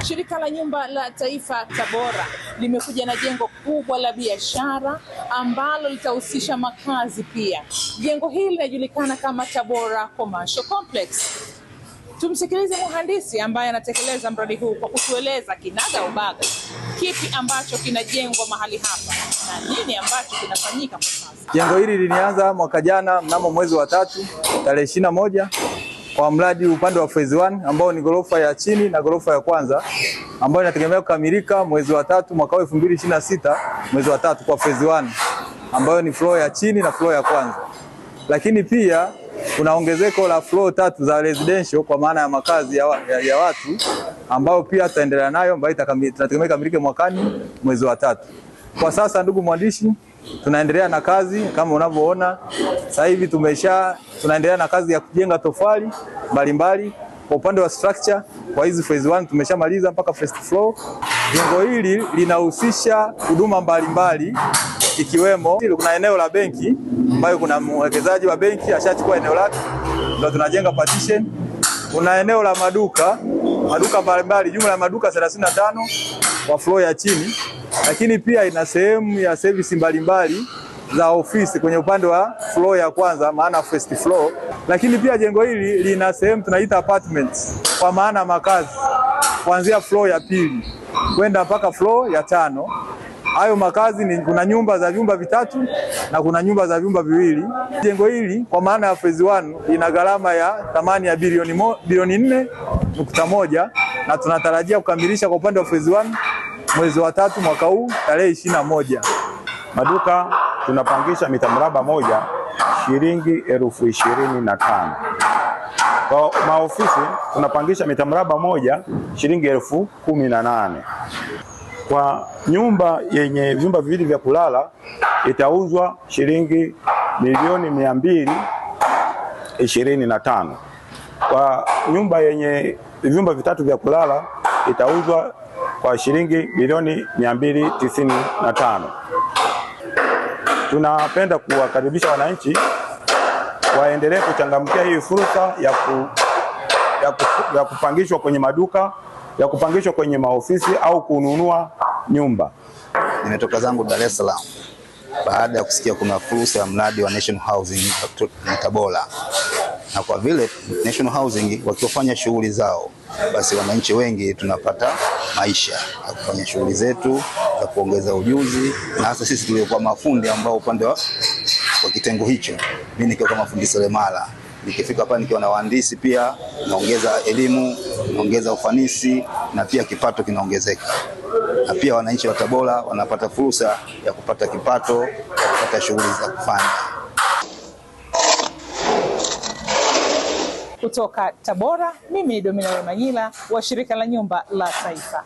Shirika la Nyumba la Taifa Tabora limekuja na jengo kubwa la biashara ambalo litahusisha makazi pia. Jengo hili linajulikana kama Tabora Commercial Complex. Tumsikilize mhandisi ambaye anatekeleza mradi huu kwa kutueleza kinaga ubaga kipi ambacho kinajengwa mahali hapa na nini ambacho kinafanyika kwa sasa. Jengo hili lilianza mwaka jana mnamo mwezi wa 3 tarehe 21 kwa mradi upande wa phase 1 ambao ni gorofa ya chini na gorofa ya kwanza ambayo inategemea kukamilika mwezi wa 3 mwaka 2026 mwezi wa 3 kwa phase 1 ambayo ni floor ya chini na floor ya kwanza. Lakini pia kuna ongezeko la floor 3 za residential kwa maana ya makazi ya watu ambao pia tutaendelea nayo ambayo tunategemea ikamilike mwakani mwezi wa 3. Kwa sasa ndugu mwandishi, tunaendelea na kazi kama unavyoona. Sasa hivi tunaendelea na kazi ya kujenga tofali mbalimbali kwa upande wa structure. Kwa hizi phase 1 tumeshamaliza mpaka first floor. Jengo hili linahusisha huduma mbalimbali ikiwemo kuna eneo la benki ambayo kuna mwekezaji wa benki ashachukua eneo lake, ndio tunajenga partition. Kuna eneo la maduka mbalimbali, jumla ya maduka 35 kwa floor ya chini. Lakini pia ina sehemu ya service mbalimbali za ofisi kwenye upande wa floor ya kwanza, maana first floor. Lakini pia jengo hili lina sehemu tunaita apartments kwa maana makazi, kuanzia floor ya pili kwenda mpaka floor ya 5. Hayo makazi kuna nyumba za vyumba vitatu na kuna nyumba za vyumba viwili. Jengo hili kwa maana ya phase 1 ina gharama ya thamani ya bilioni 4.1 na tunatarajia kukamilisha kwa upande wa phase 1 mwezi wa 3 mwaka huu tarehe 21. Maduka tunapangisha mita mraba moja shilingi 25,000. Kwa maofisi tunapangisha mita mraba moja shilingi 18,000. Kwa nyumba yenye vyumba viwili vya kulala itauzwa shilingi 225,000. Kwa nyumba yenye vyumba vitatu vya kulala itauzwa kwa shilingi 295,000. Tunapenda kuwakaribisha wananchi waendelee kuchangamkia hii fursa ya kupangishwa kwenye maduka, ya kupangishwa kwenye maofisi au kununua nyumba. Nimetoka zangu Dar es Salaam baada ya kusikia kuna fursa ya mradi wa National Housing Tabora. Na kwa vile National Housing wakiofanya shughuli zao, basi wananchi wengi tunapata maisha ya kufanya shughuli zetu za kuongeza ujuzi, na hasa sisi tuliokuwa mafundi ambao upande wa kitengo hicho. Mimi nikiwa kama fundi seremala, nikifika hapa nikiwa na wahandisi pia naongeza elimu, naongeza ufanisi na pia kipato kinaongezeka. Na pia wananchi wa Tabora wanapata fursa ya kupata kipato, ya kupata shughuli za kufanya. Kutoka Tabora, mimi ni Domina Manyila wa Shirika la Nyumba la Taifa.